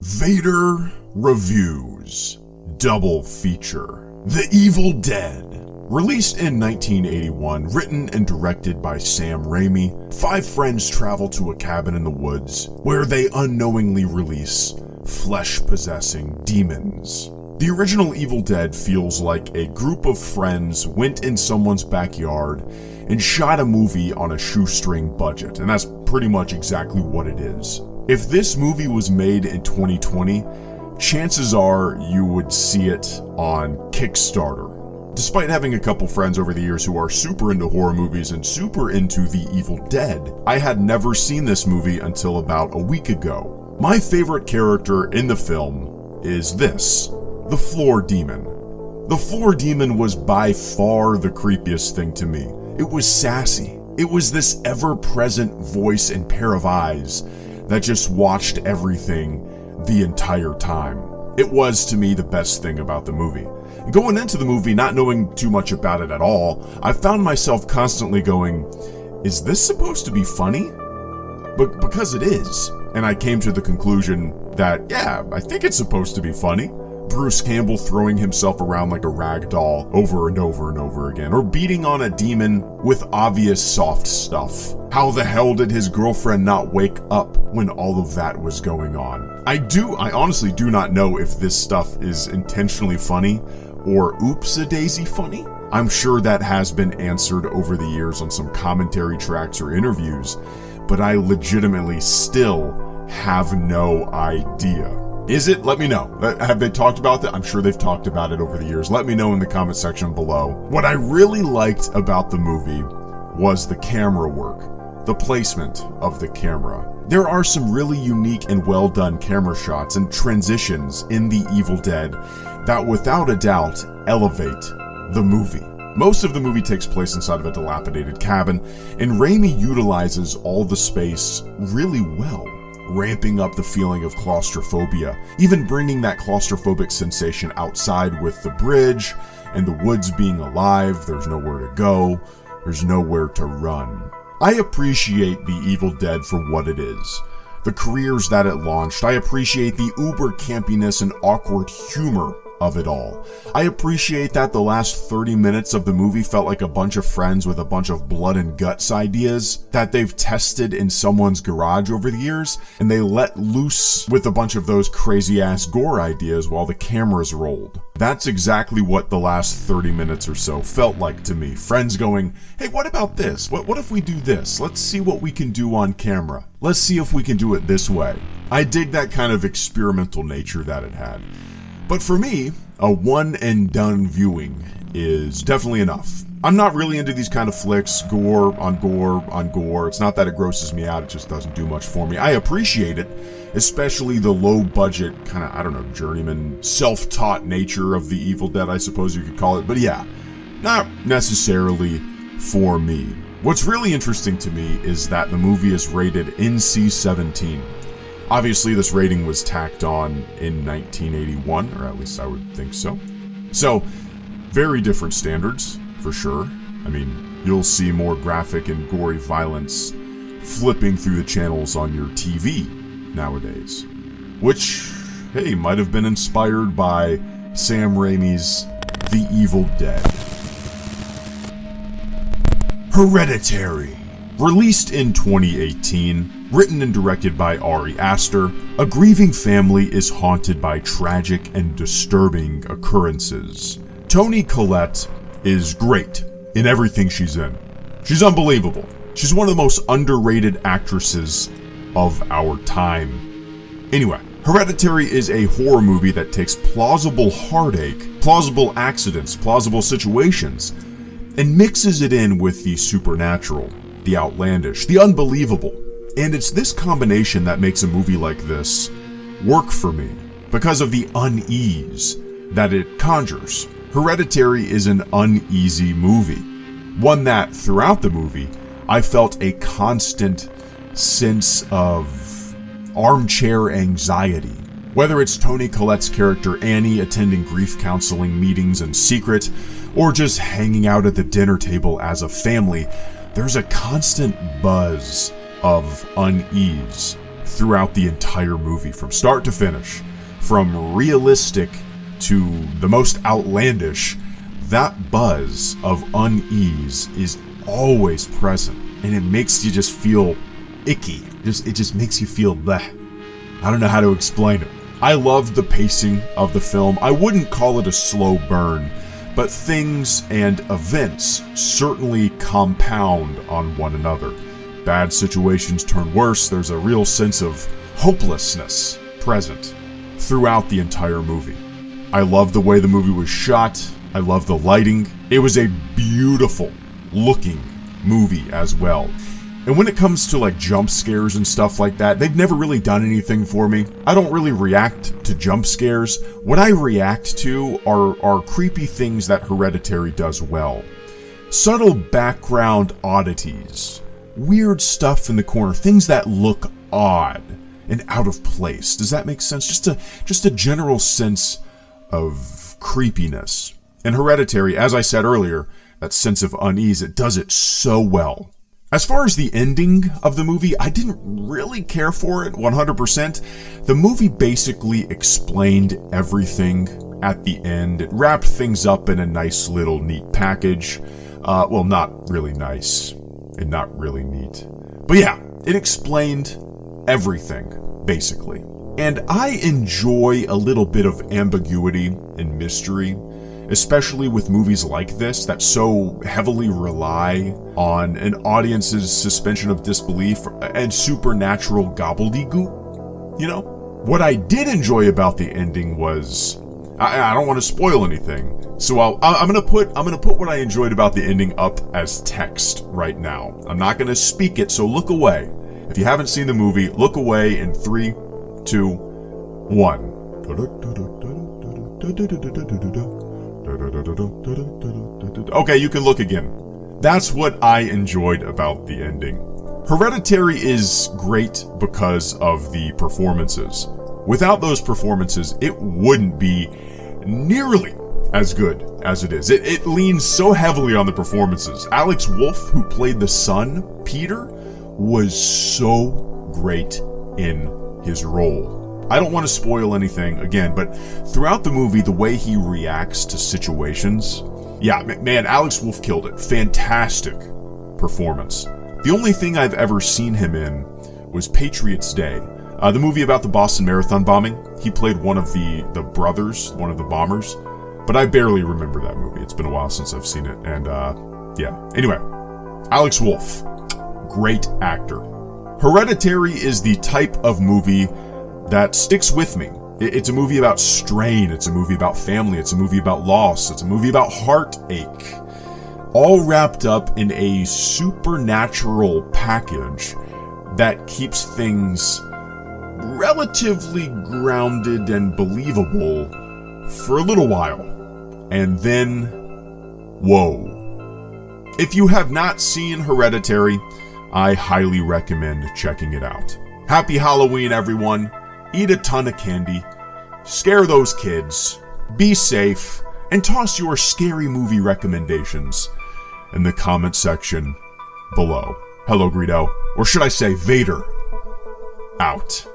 Vader Reviews Double Feature. The Evil Dead. Released in 1981, written and directed by Sam Raimi, 5 friends travel to a cabin in the woods where they unknowingly release flesh-possessing demons. The original Evil Dead feels like a group of friends went in someone's backyard and shot a movie on a shoestring budget, and that's pretty much exactly what it is. If this movie was made in 2020, chances are you would see it on Kickstarter. Despite having a couple friends over the years who are super into horror movies and super into The Evil Dead, I had never seen this movie until about a week ago. My favorite character in the film is this, the Floor Demon. The Floor Demon was by far the creepiest thing to me. It was sassy. It was this ever-present voice and pair of eyes that just watched everything the entire time. It was, to me, the best thing about the movie. Going into the movie, not knowing too much about it at all, I found myself constantly going, is this supposed to be funny? But because it is. And I came to the conclusion that, yeah, I think it's supposed to be funny. Bruce Campbell throwing himself around like a rag doll over and over and over again, or beating on a demon with obvious soft stuff. How the hell did his girlfriend not wake up when all of that was going on? I honestly do not know if this stuff is intentionally funny or oops-a-daisy funny. I'm sure that has been answered over the years on some commentary tracks or interviews, but I legitimately still have no idea. Is it? Let me know. Have they talked about that? I'm sure they've talked about it over the years. Let me know in the comment section below. What I really liked about the movie was the camera work, the placement of the camera. There are some really unique and well done camera shots and transitions in The Evil Dead that without a doubt elevate the movie. Most of the movie takes place inside of a dilapidated cabin, and Raimi utilizes all the space really well, ramping up the feeling of claustrophobia, even bringing that claustrophobic sensation outside with the bridge and the woods being alive. There's nowhere to go, there's nowhere to run. I appreciate The Evil Dead for what it is, the careers that it launched. I appreciate the uber campiness and awkward humor of it all. I appreciate that the last 30 minutes of the movie felt like a bunch of friends with a bunch of blood and guts ideas that they've tested in someone's garage over the years, and they let loose with a bunch of those crazy ass gore ideas while the cameras rolled. That's exactly what the last 30 minutes or so felt like to me. Friends going, hey, what about this? What if we do this? Let's see what we can do on camera. Let's see if we can do it this way. I dig that kind of experimental nature that it had. But for me, a one and done viewing is definitely enough. I'm not really into these kind of flicks, gore on gore on gore. It's not that it grosses me out, it just doesn't do much for me. I appreciate it, especially the low budget, kind of, journeyman, self-taught nature of The Evil Dead, I suppose you could call it. But yeah, not necessarily for me. What's really interesting to me is that the movie is rated NC-17. Obviously, this rating was tacked on in 1981, or at least I would think so. So, very different standards, for sure. I mean, you'll see more graphic and gory violence flipping through the channels on your TV nowadays. Which, hey, might have been inspired by Sam Raimi's The Evil Dead. Hereditary. Released in 2018, written and directed by Ari Aster, a grieving family is haunted by tragic and disturbing occurrences. Toni Collette is great in everything she's in. She's unbelievable. She's one of the most underrated actresses of our time. Anyway, Hereditary is a horror movie that takes plausible heartache, plausible accidents, plausible situations, and mixes it in with the supernatural, the outlandish, the unbelievable. And it's this combination that makes a movie like this work for me, because of the unease that it conjures. Hereditary is an uneasy movie, one that throughout the movie I felt a constant sense of armchair anxiety. Whether it's Toni Collette's character Annie attending grief counseling meetings in secret, or just hanging out at the dinner table as a family, there's a constant buzz of unease throughout the entire movie, from start to finish. From realistic to the most outlandish, that buzz of unease is always present, and it makes you just feel icky. It just makes you feel bleh. I don't know how to explain it. I love the pacing of the film. I wouldn't call it a slow burn, but things and events certainly compound on one another. Bad situations turn worse. There's a real sense of hopelessness present throughout the entire movie. I love the way the movie was shot. I love the lighting. It was a beautiful looking movie as well. And when it comes to like jump scares and stuff like that, they've never really done anything for me. I don't really react to jump scares. What I react to are creepy things that Hereditary does well. Subtle background oddities. Weird stuff in the corner. Things that look odd and out of place. Does that make sense? Just a general sense of creepiness. And Hereditary, as I said earlier, that sense of unease, it does it so well. As far as the ending of the movie, I didn't really care for it 100%. The movie basically explained everything at the end. It wrapped things up in a nice little neat package. Well, not really nice and not really neat. But yeah, it explained everything, basically. And I enjoy a little bit of ambiguity and mystery, especially with movies like this that so heavily rely on an audience's suspension of disbelief and supernatural gobbledygook. You know? What I did enjoy about the ending was, I don't want to spoil anything, so I'm gonna put what I enjoyed about the ending up as text right now. I'm not gonna speak it, so look away. If you haven't seen the movie, look away in 3, 2, 1. Okay, you can look again. That's what I enjoyed about the ending. Hereditary is great because of the performances. Without those performances, it wouldn't be nearly as good as it is. It leans so heavily on the performances. Alex Wolff, who played the son, Peter, was so great in his role. I don't want to spoil anything again, but throughout the movie, the way he reacts to situations, yeah, man, Alex Wolff killed it. Fantastic performance. The only thing I've ever seen him in was Patriots Day, the movie about the Boston Marathon bombing. He played one of the brothers, one of the bombers, but I barely remember that movie. It's been a while since I've seen it, and yeah. Anyway, Alex Wolff, great actor. Hereditary is the type of movie that sticks with me. It's a movie about strain, it's a movie about family, it's a movie about loss, it's a movie about heartache, all wrapped up in a supernatural package that keeps things relatively grounded and believable for a little while. And then, whoa. If you have not seen Hereditary, I highly recommend checking it out. Happy Halloween, everyone. Eat a ton of candy, scare those kids, be safe, and toss your scary movie recommendations in the comment section below. Hello, Greedo. Or should I say Vader. Out.